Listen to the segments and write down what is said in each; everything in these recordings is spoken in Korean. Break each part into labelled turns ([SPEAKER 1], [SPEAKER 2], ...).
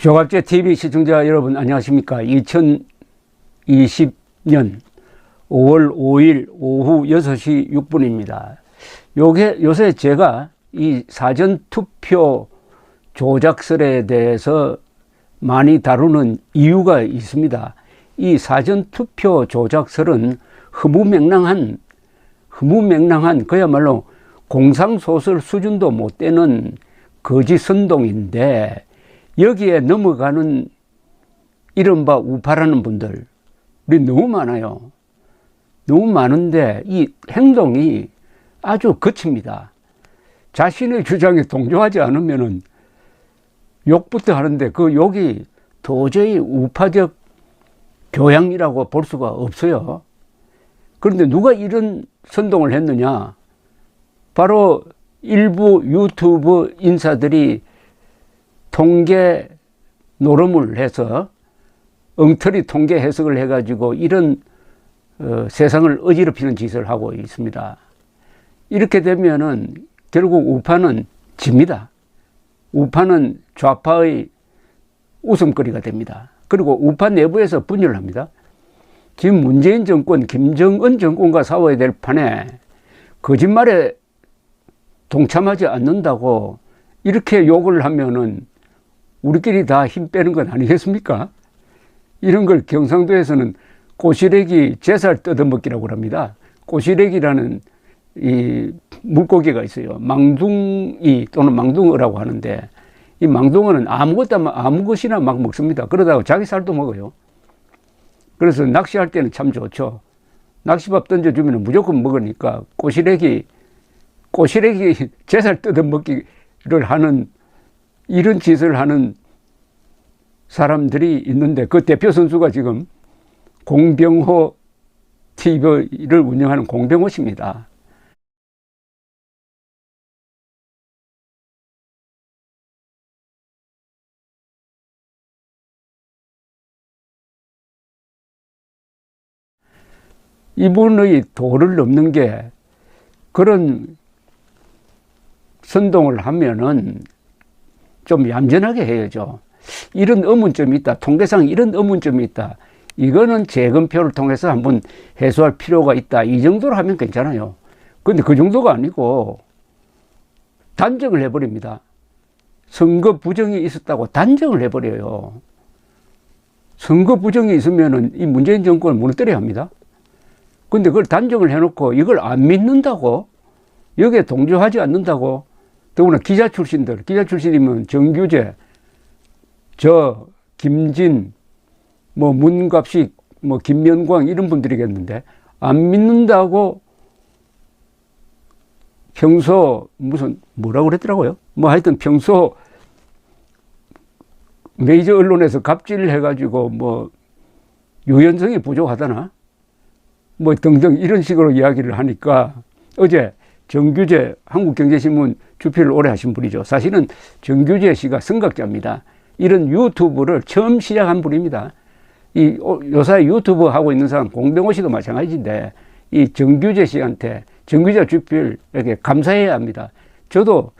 [SPEAKER 1] 조갑제 TV 시청자 여러분 안녕하십니까? 2020년 5월 5일 오후 6시 6분입니다. 요새 제가 이 사전투표 조작설에 대해서 많이 다루는 이유가 있습니다. 이 사전투표 조작설은 허무맹랑한 그야말로 공상소설 수준도 못 되는 거짓 선동인데, 여기에 넘어가는 이른바 우파라는 분들이 너무 많아요. 너무 많은데 이 행동이 아주 거칩니다. 자신의 주장에 동조하지 않으면은 욕부터 하는데 그 욕이 도저히 우파적 교양이라고 볼 수가 없어요. 그런데 누가 이런 선동을 했느냐? 바로 일부 유튜브 인사들이 통계 노름을 해서 엉터리 통계 해석을 해가지고 이런 세상을 어지럽히는 짓을 하고 있습니다. 이렇게 되면은 결국 우파는 집니다. 우파는 좌파의 웃음거리가 됩니다. 그리고 우파 내부에서 분열을 합니다. 지금 문재인 정권, 김정은 정권과 싸워야 될 판에 거짓말에 동참하지 않는다고 이렇게 욕을 하면은 우리끼리 다 힘 빼는 건 아니겠습니까? 이런 걸 경상도에서는 꼬시래기 제살 뜯어먹기라고 합니다. 꼬시래기라는 이 물고기가 있어요. 망둥이 또는 망둥어라고 하는데, 이 망둥어는 아무것이나 막 먹습니다. 그러다가 자기 살도 먹어요. 그래서 낚시할 때는 참 좋죠. 낚시밥 던져주면 무조건 먹으니까 꼬시래기 제살 뜯어먹기를 하는, 이런 짓을 하는 사람들이 있는데, 그 대표 선수가 지금 공병호 TV를 운영하는 공병호 씨입니다. 이분의 도를 넘는 게, 그런 선동을 하면은 좀 얌전하게 해야죠. 이런 의문점이 있다. 통계상 이런 의문점이 있다. 이거는 재검표를 통해서 한번 해소할 필요가 있다. 이 정도로 하면 괜찮아요. 근데 그 정도가 아니고 단정을 해버립니다. 선거 부정이 있었다고 단정을 해버려요. 선거 부정이 있으면은 이 문재인 정권을 무너뜨려야 합니다. 근데 그걸 단정을 해놓고 이걸 안 믿는다고, 여기에 동조하지 않는다고, 더구나 기자 출신이면 정규재, 김진, 문갑식, 김명광 이런 분들이겠는데, 안 믿는다고 평소 뭐라고 그랬더라고요? 하여튼 평소 메이저 언론에서 갑질을 해가지고 유연성이 부족하다나? 등등 이런 식으로 이야기를 하니까, 어제 정규재 한국경제신문 주필을 오래 하신 분이죠. 사실은 정규재 씨가 선각자입니다. 이런 유튜브를 처음 시작한 분입니다. 요새 유튜브 하고 있는 사람 공병호 씨도 마찬가지인데, 이 정규재 씨한테, 정규재 주필에게 감사해야 합니다. 저도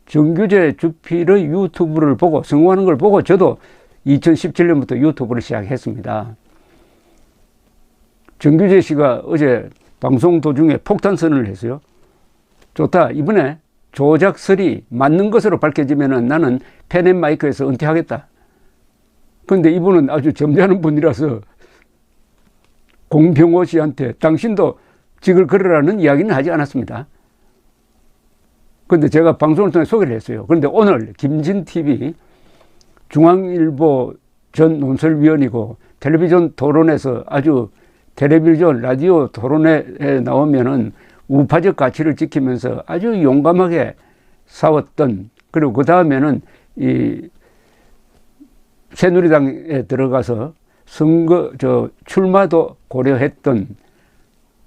[SPEAKER 1] 정규재 주필의 유튜브를 보고, 성공하는 걸 보고 저도 2017년부터 유튜브를 시작했습니다. 정규재 씨가 어제 방송 도중에 폭탄 선언을 했어요. 좋다. 이번에 조작설이 맞는 것으로 밝혀지면은 나는 펜앤마이크에서 은퇴하겠다. 그런데 이분은 아주 점잖은 분이라서 공병호 씨한테 당신도 직을 걸으라는 이야기는 하지 않았습니다. 그런데 제가 방송을 통해 소개를 했어요. 그런데 오늘 김진TV 중앙일보 전 논설위원이고 텔레비전 토론에서 아주 텔레비전 라디오 토론에 나오면은 우파적 가치를 지키면서 아주 용감하게 싸웠던, 그리고 그 다음에는 이 새누리당에 들어가서 출마도 고려했던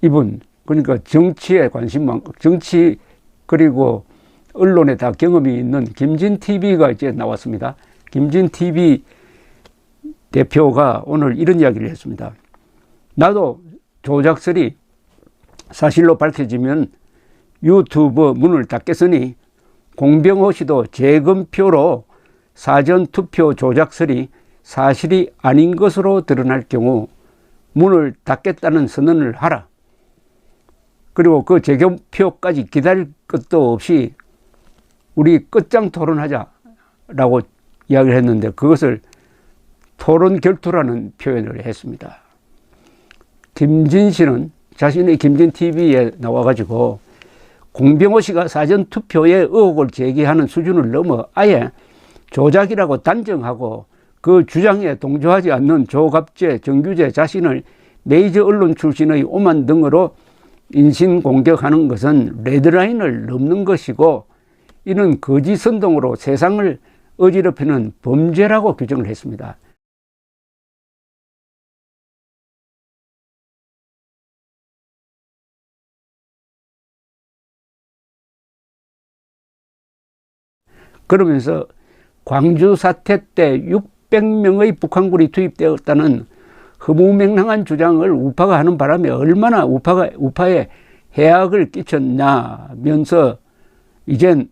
[SPEAKER 1] 이분, 그러니까 정치에 관심 많고, 정치 그리고 언론에 다 경험이 있는 김진TV가 이제 나왔습니다. 김진TV 대표가 오늘 이런 이야기를 했습니다. 나도 조작설이 사실로 밝혀지면 유튜브 문을 닫겠으니 공병호 씨도 재검표로 사전투표 조작설이 사실이 아닌 것으로 드러날 경우 문을 닫겠다는 선언을 하라. 그리고 그 재검표까지 기다릴 것도 없이 우리 끝장 토론하자라고 이야기를 했는데 그것을 토론 결투라는 표현을 했습니다. 김진 씨는 자신의 김진TV에 나와가지고 공병호 씨가 사전투표에 의혹을 제기하는 수준을 넘어 아예 조작이라고 단정하고 그 주장에 동조하지 않는 조갑재, 정규재 자신을 메이저 언론 출신의 오만 등으로 인신공격하는 것은 레드라인을 넘는 것이고 이는 거짓 선동으로 세상을 어지럽히는 범죄라고 규정을 했습니다. 그러면서 광주 사태 때 600명의 북한군이 투입되었다는 허무맹랑한 주장을 우파가 하는 바람에 얼마나 우파에 해악을 끼쳤냐면서 이젠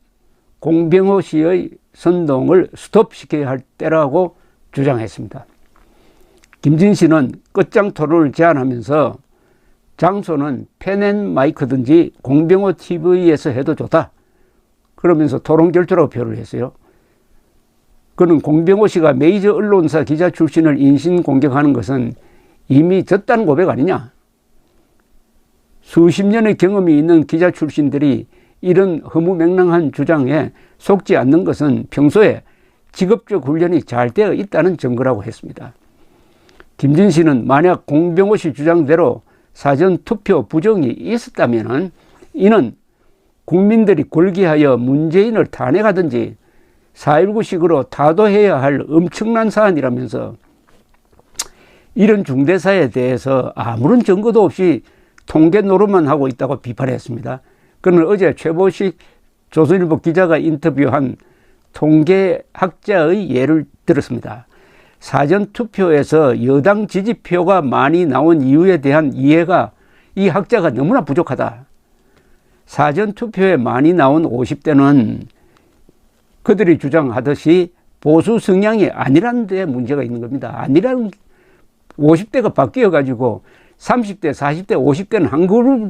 [SPEAKER 1] 공병호 씨의 선동을 스톱시켜야 할 때라고 주장했습니다. 김진 씨는 끝장 토론을 제안하면서 장소는 펜앤마이크든지 공병호 TV에서 해도 좋다. 그러면서 토론 결투라고 표현을 했어요. 그는 공병호 씨가 메이저 언론사 기자 출신을 인신공격하는 것은 이미 졌다는 고백 아니냐. 수십 년의 경험이 있는 기자 출신들이 이런 허무맹랑한 주장에 속지 않는 것은 평소에 직업적 훈련이 잘 되어 있다는 증거라고 했습니다. 김진 씨는 만약 공병호 씨 주장대로 사전투표 부정이 있었다면 이는 국민들이 골기하여 문재인을 탄핵하든지 4.19식으로 타도해야 할 엄청난 사안이라면서 이런 중대사에 대해서 아무런 증거도 없이 통계 노릇만 하고 있다고 비판했습니다. 그는 어제 최보식 조선일보 기자가 인터뷰한 통계학자의 예를 들었습니다. 사전투표에서 여당 지지표가 많이 나온 이유에 대한 이해가 이 학자가 너무나 부족하다. 사전투표에 많이 나온 50대는 그들이 주장하듯이 보수 성향이 아니라는 데 문제가 있는 겁니다. 아니라는 50대가 바뀌어가지고 30대, 40대, 50대는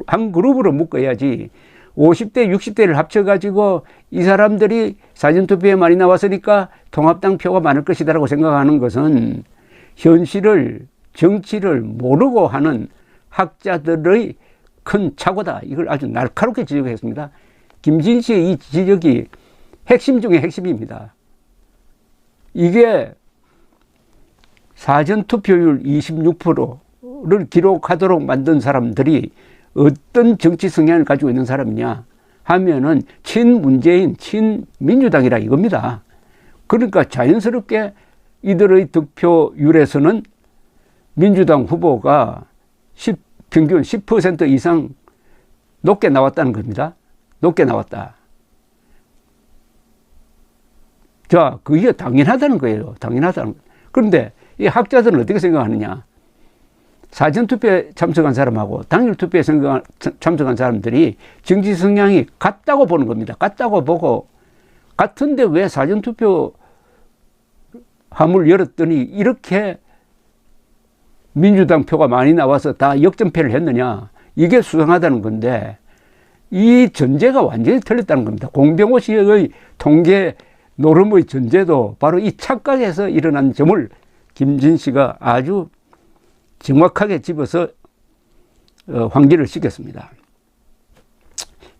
[SPEAKER 1] 한 그룹으로 묶어야지 50대, 60대를 합쳐가지고 이 사람들이 사전투표에 많이 나왔으니까 통합당 표가 많을 것이다라고 생각하는 것은 현실을, 정치를 모르고 하는 학자들의 큰 착오다. 이걸 아주 날카롭게 지적했습니다. 김진 씨의 이 지적이 핵심 중에 핵심입니다. 이게 사전투표율 26%를 기록하도록 만든 사람들이 어떤 정치 성향을 가지고 있는 사람이냐 하면은 친문재인, 친민주당이라 이겁니다. 그러니까 자연스럽게 이들의 득표율에서는 민주당 후보가 평균 10% 이상 높게 나왔다는 겁니다. 높게 나왔다. 자, 그게 당연하다는 거예요. 당연하다는 거예요. 그런데 이 학자들은 어떻게 생각하느냐. 사전투표에 참석한 사람하고 당일투표에 참석한 사람들이 정치 성향이 같다고 보는 겁니다. 같다고 보고 같은데 왜 사전투표 함을 열었더니 이렇게 민주당 표가 많이 나와서 다 역전패를 했느냐. 이게 수상하다는 건데 이 전제가 완전히 틀렸다는 겁니다. 공병호 씨의 통계 노름의 전제도 바로 이 착각에서 일어난 점을 김진 씨가 아주 정확하게 집어서 환기를 시켰습니다.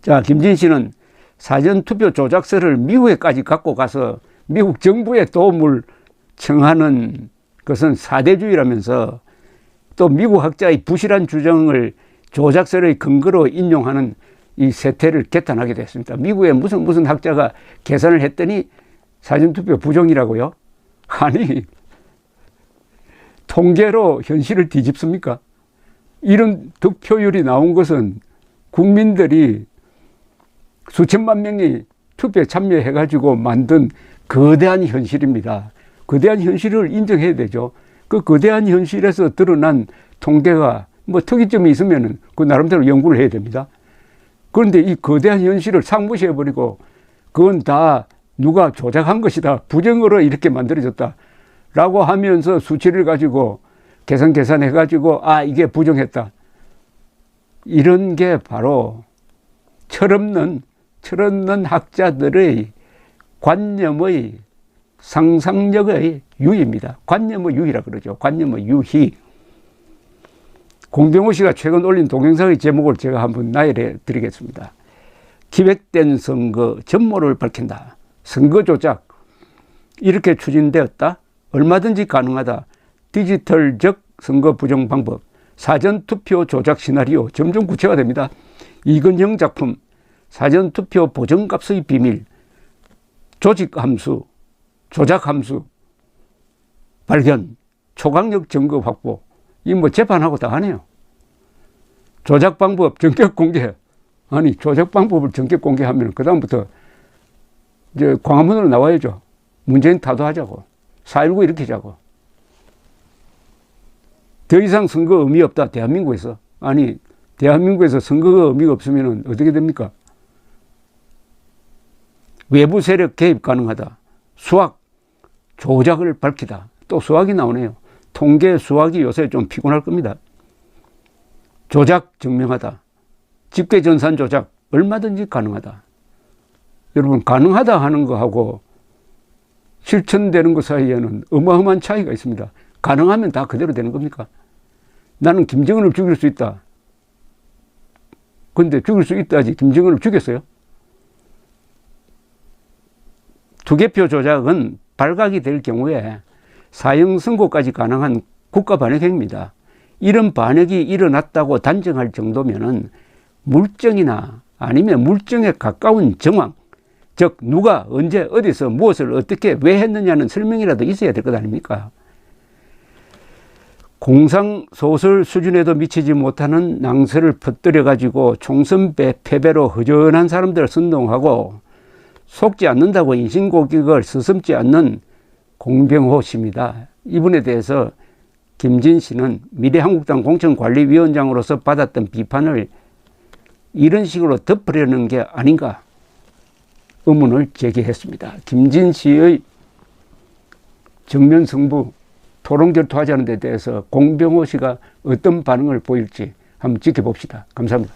[SPEAKER 1] 자, 김진 씨는 사전투표 조작서를 미국에까지 갖고 가서 미국 정부의 도움을 청하는 것은 사대주의라면서 또 미국 학자의 부실한 주장을 조작서의 근거로 인용하는 이 세태를 개탄하게 됐습니다. 미국의 무슨 학자가 계산을 했더니 사전투표 부정이라고요? 아니, 통계로 현실을 뒤집습니까? 이런 득표율이 나온 것은 국민들이 수천만 명이 투표에 참여해가지고 만든 거대한 현실입니다. 거대한 현실을 인정해야 되죠. 그 거대한 현실에서 드러난 통계가 뭐 특이점이 있으면은 그 나름대로 연구를 해야 됩니다. 그런데 이 거대한 현실을 상무시해버리고 그건 다 누가 조작한 것이다. 부정으로 이렇게 만들어졌다. 라고 하면서 수치를 가지고 계산해가지고 이게 부정했다. 이런 게 바로 철없는 학자들의 관념의 상상력의 유희입니다. 관념의 유희라 그러죠. 관념의 유희. 공병호 씨가 최근 올린 동영상의 제목을 제가 한번 나열해 드리겠습니다. 기획된 선거 전모를 밝힌다. 선거 조작 이렇게 추진되었다. 얼마든지 가능하다. 디지털적 선거 부정 방법. 사전투표 조작 시나리오 점점 구체화됩니다. 이건영 작품 사전투표 보정값의 비밀. 조직함수, 조작함수 발견, 초강력 증거 확보. 이 뭐 재판하고 다 하네요. 조작 방법 전격 공개. 아니 조작 방법을 전격 공개하면 그 다음부터 이제 광화문으로 나와야죠. 문재인 타도하자고. 4.19 일으키자고. 더 이상 선거 의미 없다. 대한민국에서. 아니 대한민국에서 선거가 의미가 없으면 어떻게 됩니까? 외부 세력 개입 가능하다. 수학 조작을 밝히다. 또 수학이 나오네요. 통계 수학이 요새 좀 피곤할 겁니다. 조작 증명하다. 집계전산 조작 얼마든지 가능하다. 여러분 가능하다 하는 거하고 실천되는 것 사이에는 어마어마한 차이가 있습니다. 가능하면 다 그대로 되는 겁니까? 나는 김정은을 죽일 수 있다. 근데 죽일 수 있다지 김정은을 죽였어요? 투개표 조작은 발각이 될 경우에 사형 선고까지 가능한 국가 반역행위입니다. 이런 반역이 일어났다고 단정할 정도면은 물증이나 아니면 물증에 가까운 정황, 즉 누가 언제 어디서 무엇을 어떻게 왜 했느냐는 설명이라도 있어야 될 것 아닙니까? 공상소설 수준에도 미치지 못하는 낭설을 퍼뜨려 가지고 총선 패배로 허전한 사람들을 선동하고 속지 않는다고 인신공격을 서슴지 않는 공병호 씨입니다. 이분에 대해서 김진 씨는 미래한국당 공천관리위원장으로서 받았던 비판을 이런 식으로 덮으려는 게 아닌가 의문을 제기했습니다. 김진 씨의 정면승부 토론 결투하자는 데 대해서 공병호 씨가 어떤 반응을 보일지 한번 지켜봅시다. 감사합니다.